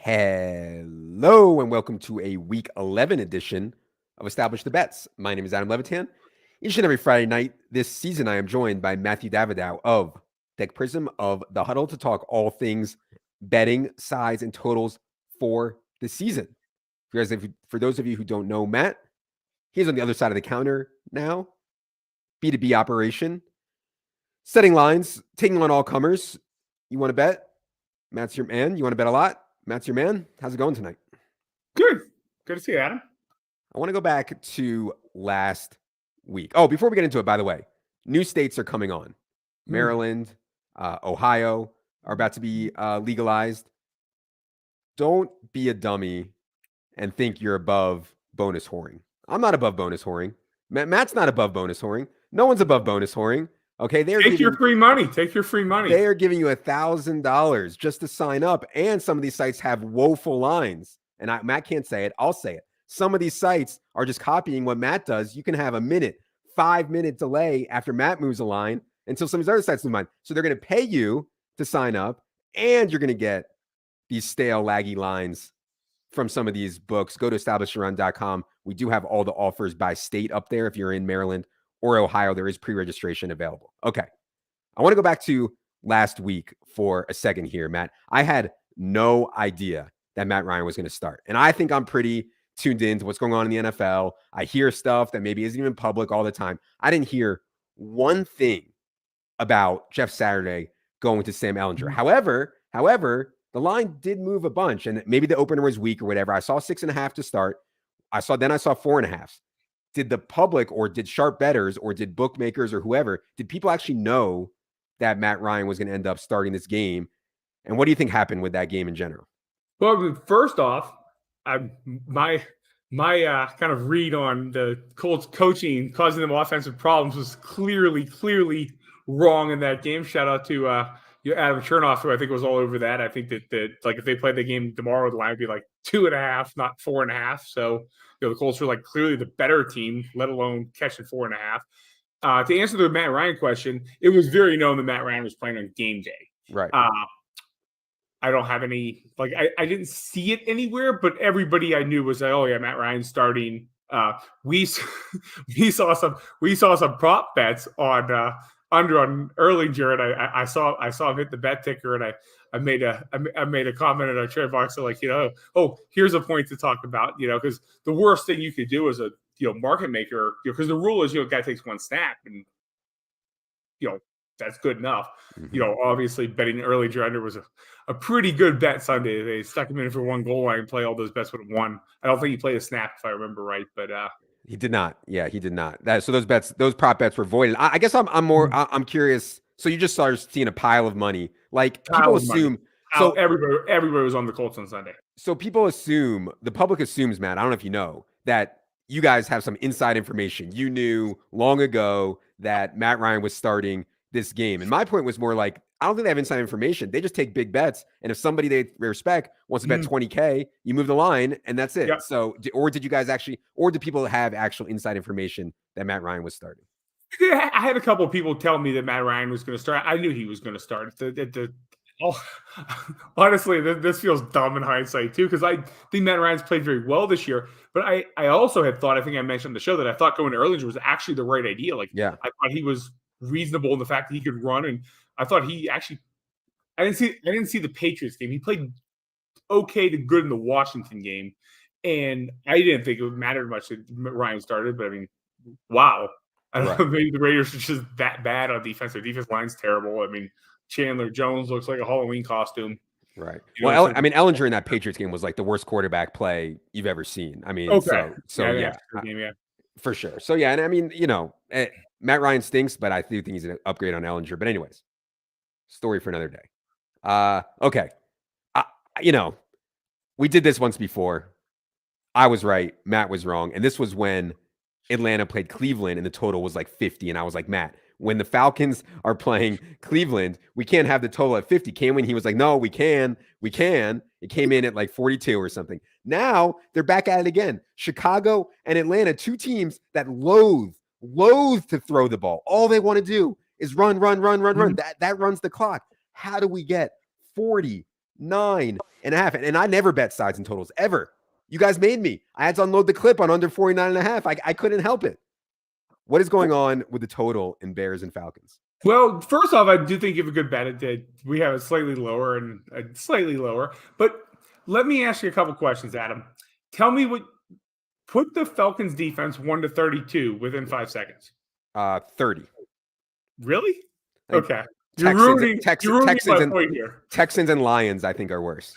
Hello and welcome to a Week 11 edition of Establish the Bets. My name is Adam Levitan. Each and every Friday night this season, I am joined by Matthew Davidow of Tech Prism of The Huddle to talk all things betting, sides, and totals for the season. For those of you who don't know Matt, he's on the other side of the counter now. B2B operation, setting lines, taking on all comers. You want to bet? Matt's your man. You want to bet a lot? Matt's your man. How's it going tonight? Good. Good to see you, Adam. I want to go back to last week. Oh, before we get into it, by the way, new states are coming on. Maryland, Ohio are about to be legalized. Don't be a dummy and think you're above bonus whoring. I'm not above bonus whoring. Matt's not above bonus whoring. No one's above bonus whoring. Okay, take your free money. Take your free money. They are giving you $1,000 just to sign up, and some of these sites have woeful lines. And Matt can't say it. I'll say it. Some of these sites are just copying what Matt does. You can have a 5-minute delay after Matt moves a line until some of these other sites move mine. So they're going to pay you to sign up, and you're going to get these stale, laggy lines from some of these books. Go to establishyourrun.com. We do have all the offers by state up there. If you're in Maryland or Ohio, there is pre-registration available. Okay. I want to go back to last week for a second here, Matt. I had no idea that Matt Ryan was going to start. And I think I'm pretty tuned into what's going on in the NFL. I hear stuff that maybe isn't even public all the time. I didn't hear one thing about Jeff Saturday going to Sam Ehlinger. However, the line did move a bunch, and maybe the opener was weak or whatever. I saw 6.5 to start. Then I saw 4.5. Did the public or did sharp bettors or did bookmakers or whoever, did people actually know that Matt Ryan was going to end up starting this game? And what do you think happened with that game in general? Well, first off, my kind of read on the Colts coaching causing them offensive problems was clearly wrong in that game. Shout out to Adam Chernoff, who I think was all over that. I think that like if they played the game tomorrow, the line would be like 2.5, not 4.5. So the Colts were like clearly the better team, let alone catching 4.5. To answer the Matt Ryan question, it was very known that Matt Ryan was playing on game day. Right. I don't have any, like, I didn't see it anywhere, but everybody I knew was like, oh yeah, Matt Ryan's starting. We saw some prop bets on under on Erlinger, and I saw him hit the bet ticker, and I made a comment in our trade box, so like, here's a point to talk about, because the worst thing you could do as a market maker, because the rule is guy takes one snap, and that's good enough. Mm-hmm. Obviously betting Erlinger under was a pretty good bet Sunday. They stuck him in for one goal line and play all those bets would have won. I don't think he played a snap if I remember right, but he did not. Yeah, he did not. So those prop bets were voided. I guess I'm curious. So you just started seeing a pile of money. Like people assume. So everybody was on the Colts on Sunday. So people assume, the public assumes, Matt, I don't know if you know, that you guys have some inside information. You knew long ago that Matt Ryan was starting this game. And my point was more like, I don't think they have inside information. They just take big bets. And if somebody they respect wants to bet $20K, you move the line and that's it. Yep. So, did you guys actually, or do people have actual inside information that Matt Ryan was starting? Yeah, I had a couple of people tell me that Matt Ryan was going to start. I knew he was going to start. Honestly, this feels dumb in hindsight too, because I think Matt Ryan's played very well this year. But I also had thought, I think I mentioned on the show, that I thought going to Erlinger was actually the right idea. Like, yeah, I thought he was reasonable in the fact that he could run, and I thought he actually. I didn't see the Patriots game. He played okay to good in the Washington game, and I didn't think it mattered much that Ryan started. But I mean, wow. I don't know, maybe the Raiders are just that bad on defense. Their defense line's terrible. I mean, Chandler Jones looks like a Halloween costume. Right. Well, Ehlinger in that Patriots game was like the worst quarterback play you've ever seen. I mean, okay. Yeah, for sure. So yeah, and I mean, Matt Ryan stinks, but I do think he's an upgrade on Ehlinger. But anyways, story for another day. Okay. We did this once before. I was right. Matt was wrong. And this was when Atlanta played Cleveland and the total was like 50. And I was like, Matt, when the Falcons are playing Cleveland, we can't have the total at 50, can we? And he was like, no, we can. It came in at like 42 or something. Now they're back at it again. Chicago and Atlanta, two teams that loathe to throw the ball. All they want to do is run. That runs the clock. How do we get 40, 9.5. And I never bet sides and totals ever. You guys made me. I had to unload the clip on under 49.5. I couldn't help it. What is going on with the total in Bears and Falcons? Well, first off, I do think you have a good bet. We have it slightly lower and slightly lower. But let me ask you a couple questions, Adam. Tell me put the Falcons defense 1-32 within 5 seconds. 30. Really? Okay. You're ruining my and, point here. Texans and Lions, I think, are worse.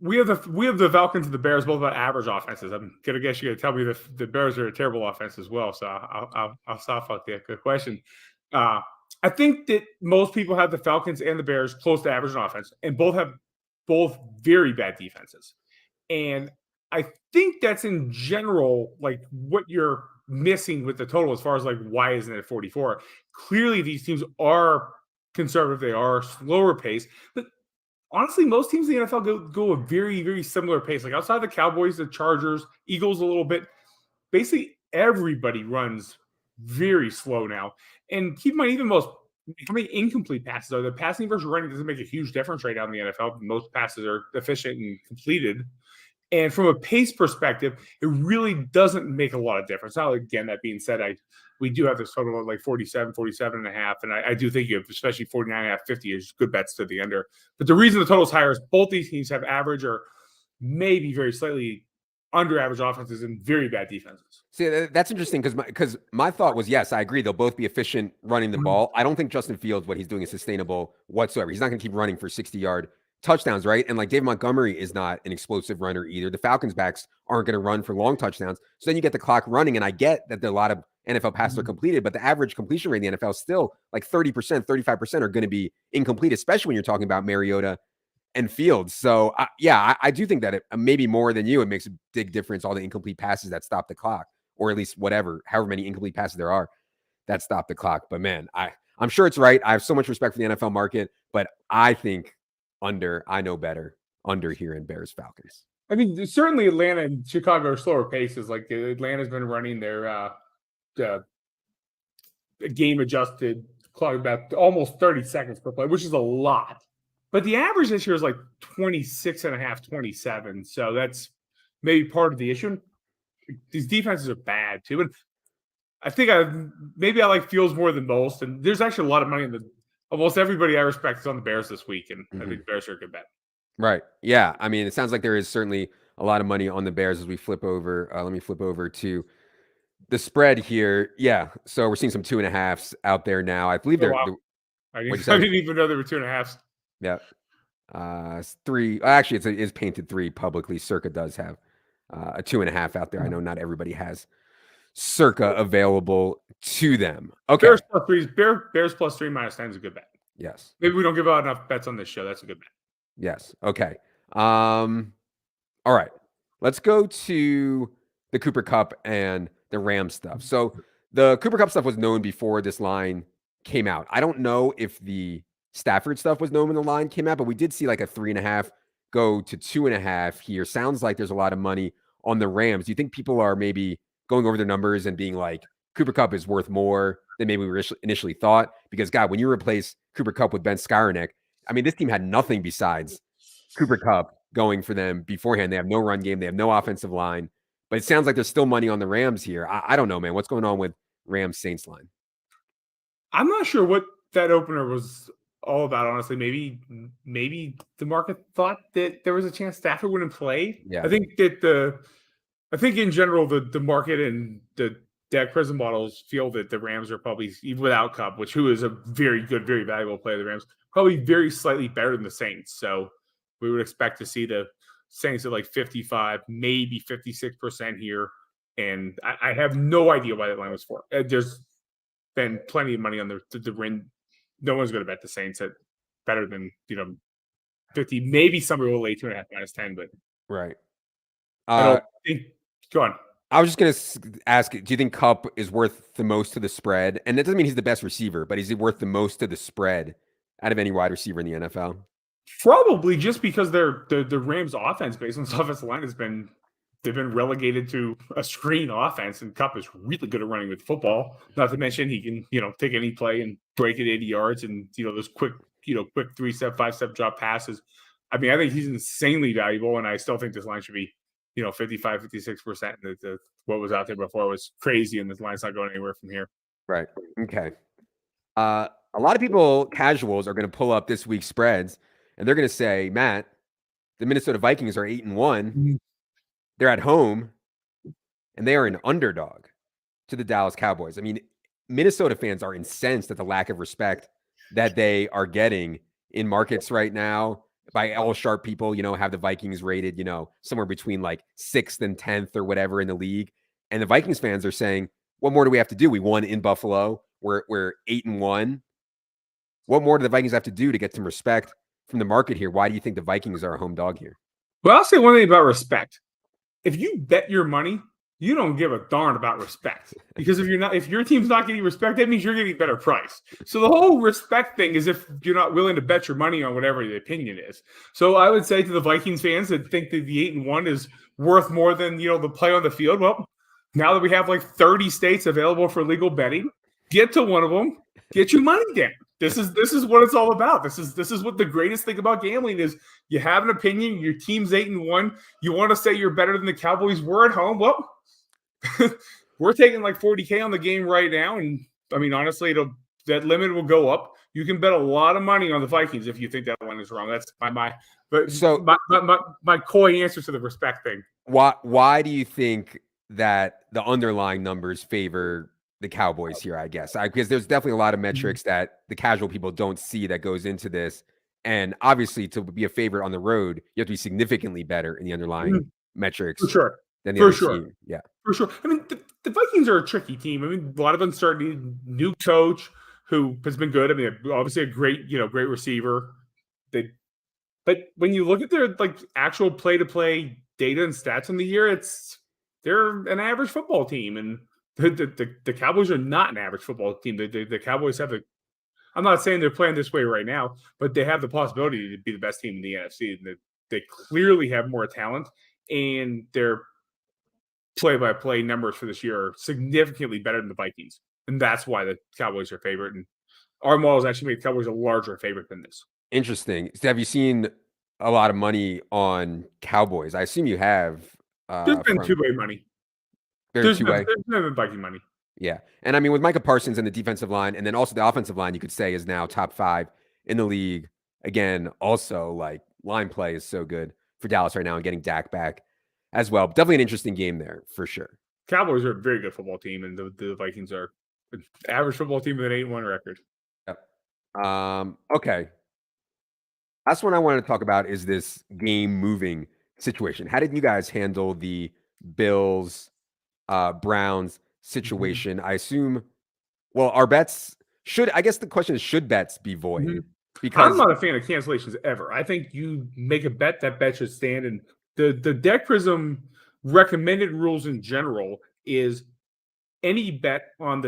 We have the Falcons and the Bears both about average offenses. I'm gonna guess you're gonna tell me the Bears are a terrible offense as well. So I'll soft fuck that. Good question. I think that most people have the Falcons and the Bears close to average in offense, and both have very bad defenses. And I think that's in general like what you're missing with the total as far as like why isn't it 44? Clearly, these teams are conservative. They are slower pace, but honestly, most teams in the NFL go a very, very similar pace. Like outside the Cowboys, the Chargers, Eagles a little bit. Basically, everybody runs very slow now. And keep in mind, even how many incomplete passes are. The passing versus running doesn't make a huge difference right now in the NFL. Most passes are efficient and completed. And from a pace perspective, it really doesn't make a lot of difference. Now, again, that being said, we do have this total of like 47 and a half. And I do think you have especially 49.5, 50 is good bets to the under. But the reason the total is higher is both these teams have average or maybe very slightly under average offenses and very bad defenses. See, that's interesting because my thought was, yes, I agree. They'll both be efficient running the ball. I don't think Justin Fields, what he's doing is sustainable whatsoever. He's not going to keep running for 60-yard touchdowns, right? And like David Montgomery is not an explosive runner either. The Falcons backs aren't going to run for long touchdowns. So then you get the clock running. And I get that a lot of NFL passes are completed, but the average completion rate in the NFL is still like 30%, 35% are going to be incomplete, especially when you're talking about Mariota and Fields. So I do think that maybe more than you, it makes a big difference. All the incomplete passes that stop the clock, or at least however many incomplete passes there are that stop the clock. But man, I'm sure it's right. I have so much respect for the NFL market, but I think I know better under here in Bears Falcons. I mean, certainly Atlanta and Chicago are slower paces. Like Atlanta's been running their game adjusted clock about almost 30 seconds per play, which is a lot. But the average this year is like 26 and a half, 27. So that's maybe part of the issue. These defenses are bad too. And I think I like Fields more than most. And there's actually a lot of money in almost everybody I respect is on the Bears this week. And I think the Bears are a good bet. Right. Yeah. I mean, it sounds like there is certainly a lot of money on the Bears as we flip over. Let me flip over to the spread here. Yeah. So we're seeing some 2.5s out there now. I believe I didn't even know there were 2.5s. Yeah. 3. Actually, it's painted 3 publicly. Circa does have a 2.5 out there. I know not everybody has Circa available to them. Okay. Bears plus 3 minus 10 is a good bet. Yes. Maybe we don't give out enough bets on this show. That's a good bet. Yes. Okay. All right. Let's go to the Cooper Kupp and the Rams stuff. So the Cooper Kupp stuff was known before this line came out. I don't know if the Stafford stuff was known when the line came out, but we did see like a 3.5 go to 2.5 here. Sounds like there's a lot of money on the Rams. Do you think people are maybe going over their numbers and being like, Cooper Kupp is worth more than maybe we initially thought? Because God, when you replace Cooper Kupp with Ben Skowronek, I mean, this team had nothing besides Cooper Kupp going for them beforehand. They have no run game. They have no offensive line. But it sounds like there's still money on the Rams here. I don't know, man. What's going on with Rams-Saints line? I'm not sure what that opener was all about, honestly. Maybe the market thought that there was a chance Stafford wouldn't play. Yeah. I think in general, the market and the Dak Prescott models feel that the Rams are probably, even without Kupp, who is a very good, very valuable player, the Rams, probably very slightly better than the Saints. So we would expect to see the Saints at like 55, maybe 56% here. And I have no idea why that line was for. There's been plenty of money on the rim. No one's going to bet the Saints at better than 50. Maybe somebody will lay 2.5 minus 10, but right. I don't think. Go on. I was just going to ask, do you think Kupp is worth the most to the spread? And that doesn't mean he's the best receiver, but is he worth the most to the spread out of any wide receiver in the NFL? Probably, just because the Rams offense based on this offensive line they've been relegated to a screen offense, and Kupp is really good at running with football. Not to mention he can, take any play and break it 80 yards, and those quick quick 3-step, 5-step drop passes. I mean, I think he's insanely valuable, and I still think this line should be 55, 56%. What was out there before was crazy, and this line's not going anywhere from here. Right. Okay. A lot of people, casuals, are going to pull up this week's spreads, and they're going to say, Matt, the Minnesota Vikings are 8-1. They're at home, and they are an underdog to the Dallas Cowboys. I mean, Minnesota fans are incensed at the lack of respect that they are getting in markets right now. By all sharp people, have the Vikings rated, somewhere between like 6th and 10th or whatever in the league. And the Vikings fans are saying, what more do we have to do? We won in Buffalo. We're 8-1. What more do the Vikings have to do to get some respect from the market here? Why do you think the Vikings are a home dog here? Well, I'll say one thing about respect. If you bet your money, you don't give a darn about respect, because if your team's not getting respect, that means you're getting a better price. So the whole respect thing is if you're not willing to bet your money on whatever the opinion is. So I would say to the Vikings fans that think that the 8-1 is worth more than the play on the field. Well, now that we have like 30 states available for legal betting, get to one of them, get your money down. This is what it's all about. This is what the greatest thing about gambling is. You have an opinion, your team's 8-1. You want to say you're better than the Cowboys. We're at home. Well, we're taking like 40K on the game right now, and I mean, honestly, that limit will go up. You can bet a lot of money on the Vikings if you think that one is wrong. That's my coy answer to the respect thing. Why do you think that the underlying numbers favor the Cowboys here? I guess because there's definitely a lot of metrics that the casual people don't see that goes into this, and obviously to be a favorite on the road, you have to be significantly better in the underlying metrics. For sure. Than the other team. Yeah, for sure. I mean, the Vikings are a tricky team. I mean, a lot of uncertainty. New coach who has been good. I mean, obviously a great receiver. But when you look at their actual play-to-play data and stats in the year, they're an average football team, and the Cowboys are not an average football team. The Cowboys have I'm not saying they're playing this way right now, but they have the possibility to be the best team in the NFC. They clearly have more talent, and they're play-by-play numbers for this year are significantly better than the Vikings, and that's why the Cowboys are favorite. And our models actually made the Cowboys a larger favorite than this. Interesting. So have you seen a lot of money on Cowboys? I assume you have. There's been two-way money. There's been Viking money. Yeah, and I mean with Micah Parsons and the defensive line, and then also the offensive line, you could say is now top 5 in the league. Again, also line play is so good for Dallas right now, and getting Dak back as well. Definitely an interesting game there for sure. Cowboys are a very good football team, and the Vikings are an average football team with an 8-1 record. Yep. Okay. Last one I wanted to talk about is this game moving situation. How did you guys handle the Bills Browns situation? I assume, well, our bets I guess the question is, should bets be void? Because I'm not a fan of cancellations ever. I think you make a bet, that bet should stand, and the Deck Prism recommended rules in general is any bet on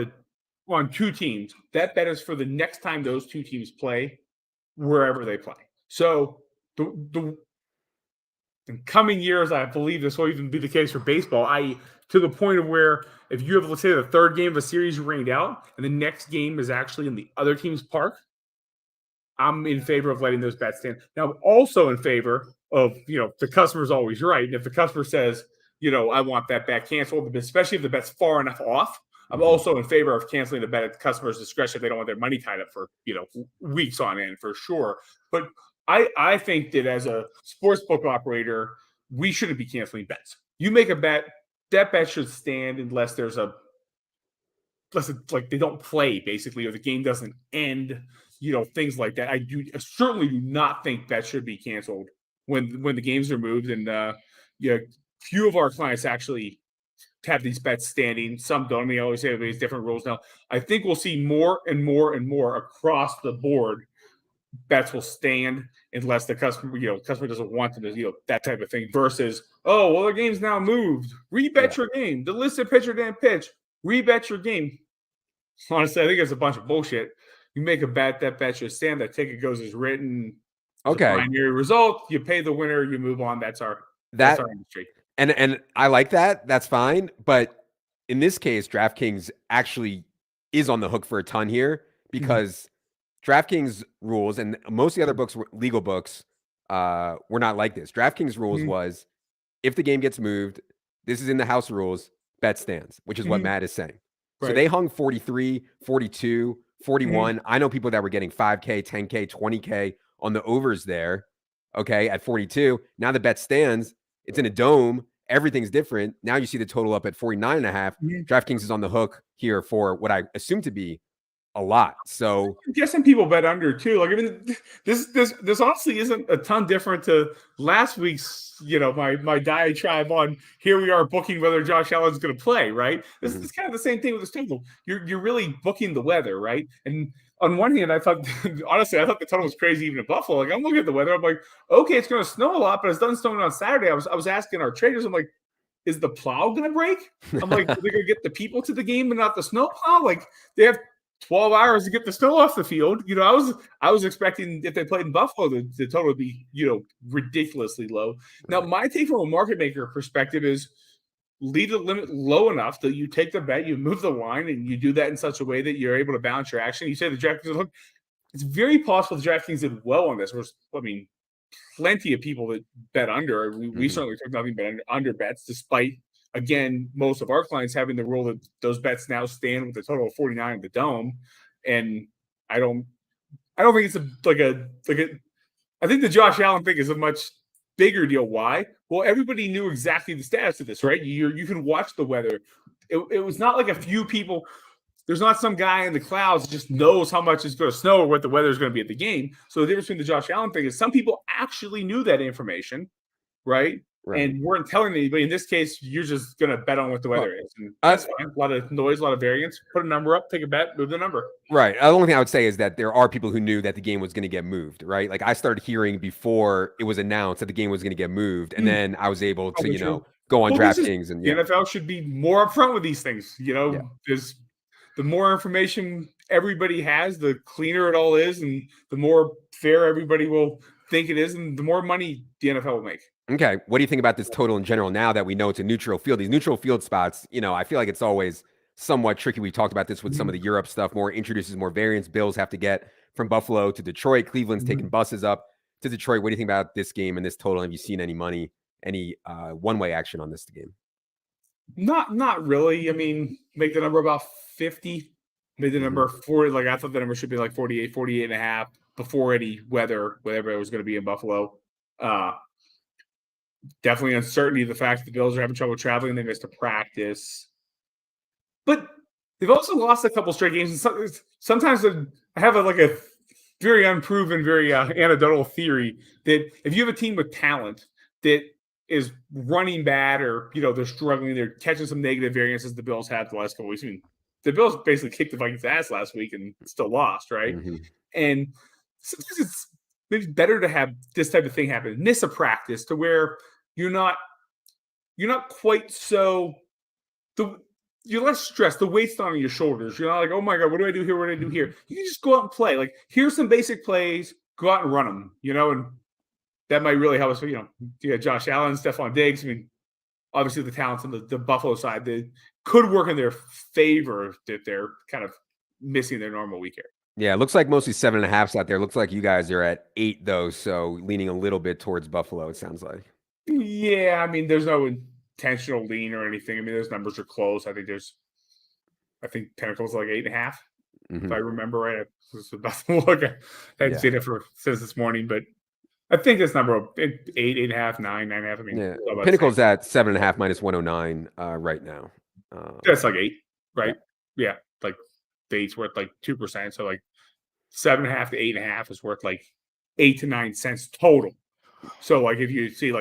two teams, that bet is for the next time those two teams play, wherever they play. So in coming years, I believe this will even be the case for baseball, to the point of where if you have, let's say, the third game of a series rained out and the next game is actually in the other team's park, I'm in favor of letting those bets stand. Now, I'm also in favor of, the customer's always right. And if the customer says, I want that bet canceled, especially if the bet's far enough off, I'm also in favor of canceling the bet at the customer's discretion if they don't want their money tied up for, weeks on end, for sure. But I think that as a sportsbook operator, we shouldn't be canceling bets. You make a bet, that bet should stand unless they don't play, basically, or the game doesn't end, things like that. I certainly do not think bets should be canceled when the games are moved. And few of our clients actually have these bets standing. Some don't. They always say there's different rules now. I think we'll see more and more and more across the board. Bets will stand unless the customer doesn't want them to, that type of thing. Versus, oh, well, the game's now moved. Rebet your game. The listed pitcher didn't pitch. Rebet your game. Honestly, I think it's a bunch of bullshit. You make a bet, that bet should stand. That ticket goes as written. Okay. Binary result. You pay the winner. You move on. That's our industry. And I like that. That's fine. But in this case, DraftKings actually is on the hook for a ton here because DraftKings rules, and most of the other books, legal books, were not like this. DraftKings rules was if the game gets moved, this is in the house rules, bet stands, which is what Matt is saying. Right. So they hung 43, 42, 41. I know people that were getting 5K, 10K, 20K on the overs there, okay, at 42. Now the bet stands. It's in a dome. Everything's different. Now you see the total up at 49.5. DraftKings is on the hook here for what I assume to be a lot. So I'm guessing people bet under too. Like, I mean, this honestly isn't a ton different to last week's, my diatribe on here we are booking whether Josh Allen's going to play, right? This is kind of the same thing with this total. You're really booking the weather, right? And on one hand, I thought the total was crazy even in Buffalo. Like, I'm looking at the weather, I'm like, okay, it's going to snow a lot, but it's done snowing on Saturday. I was asking our traders, I'm like, is the plow going to break? I'm like, they're going to get the people to the game and not the snow plow? Like, they have 12 hours to get the snow off the field. I was expecting if they played in Buffalo, the total would be, ridiculously low. Now, my take from a market maker perspective is leave the limit low enough that you take the bet, you move the line, and you do that in such a way that you're able to balance your action. You say the DraftKings, look, it's very possible the DraftKings did well on this. Plenty of people that bet under. We certainly took nothing but under bets, despite, again, most of our clients having the rule that those bets now stand with a total of 49 in the dome. And I don't think it's I think the Josh Allen thing is a much bigger deal. Why? Well, everybody knew exactly the status of this, right? You can watch the weather. It was not like a few people. There's not some guy in the clouds that just knows how much it's going to snow or what the weather is going to be at the game. So the difference between the Josh Allen thing is some people actually knew that information, right? And weren't telling anybody. In this case, you're just going to bet on what the weather is. And that's fine. A lot of noise, a lot of variance. Put a number up, take a bet, move the number. Right. The only thing I would say is that there are people who knew that the game was going to get moved, right? Like I started hearing before it was announced that the game was going to get moved. And then I was able to, go on DraftKings. And the NFL should be more upfront with these things. Because the more information everybody has, the cleaner it all is, and the more fair everybody will think it is, and the more money the NFL will make. Okay. What do you think about this total in general now that we know it's a neutral field? These neutral field spots, I feel like it's always somewhat tricky. We talked about this with some of the Europe stuff, introduces more variance. Bills have to get from Buffalo to Detroit. Cleveland's taking buses up to Detroit. What do you think about this game and this total? Have you seen any money, any one-way action on this game? Not really. I mean, make the number about 50. Made the number 40. Like I thought the number should be like 48, 48 and a half before any weather, whatever it was going to be in Buffalo. Definitely uncertainty of the fact that the Bills are having trouble traveling. They missed a practice. But they've also lost a couple straight games. And sometimes I have a very unproven, very anecdotal theory that if you have a team with talent that is running bad or, they're struggling, they're catching some negative variances the Bills had the last couple weeks. I mean, the Bills basically kicked the Vikings' ass last week and still lost, right? And sometimes it's maybe better to have this type of thing happen. Miss a practice to where you're not quite so you're less stressed. The weight's not on your shoulders. You're not like, oh my God, what do I do here? What do I do here? You can just go out and play. Like, here's some basic plays. Go out and run them, and that might really help us. You got Josh Allen, Stephon Diggs. I mean, obviously the talents on the Buffalo side that could work in their favor that they're kind of missing their normal week here. Yeah, it looks like mostly 7.5s out there. Looks like you guys are at 8 though, so leaning a little bit towards Buffalo, it sounds like. Yeah, I mean, there's no intentional lean or anything. I mean, those numbers are close. I think Pinnacle's like 8.5, if I remember right. I was about to look. I hadn't seen it since this morning, but I think this number 8, 8.5, 9, 9.5. I mean, Pinnacle's at 7.5 minus 109 right now. That's like 8, right? Yeah, like the 8's worth like 2%. So like 7.5 to 8.5 is worth like 8 to 9 cents total. So like if you see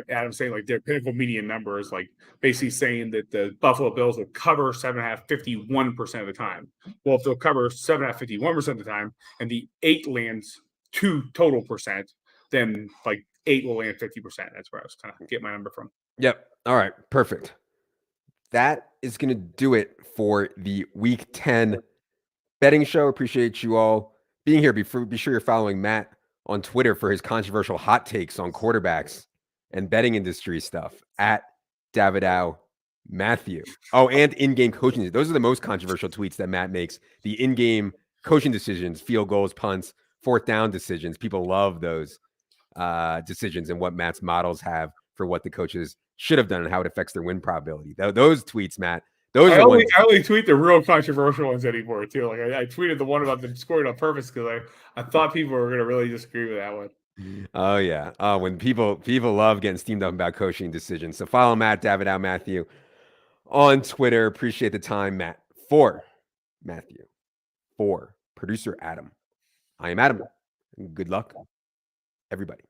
Adam saying like their Pinnacle median number is like basically saying that the Buffalo Bills will cover 7.5 51% of the time. Well, if they'll cover 7.5 51% of the time and the 8 lands 2 total percent, then like 8 will land 50%. That's where I was kind of getting my number from. Yep. All right. Perfect. That is going to do it for the Week 10 betting show. Appreciate you all being here. Be sure you're following Matt on Twitter for his controversial hot takes on quarterbacks and betting industry stuff at Davidow Matthew. Oh, and in-game coaching. Those are the most controversial tweets that Matt makes. The in-game coaching decisions, field goals, punts, fourth down decisions. People love those decisions and what Matt's models have for what the coaches should have done and how it affects their win probability. Those tweets, Matt, those are I only tweet the real controversial ones anymore too. Like I tweeted the one about them scoring on purpose because I thought people were going to really disagree with that one. Oh yeah. When people love getting steamed up about coaching decisions. So follow Matt Davidow Matthew on Twitter. Appreciate the time, Matt. For Matthew, for producer Adam, I am Adam. Good luck, everybody.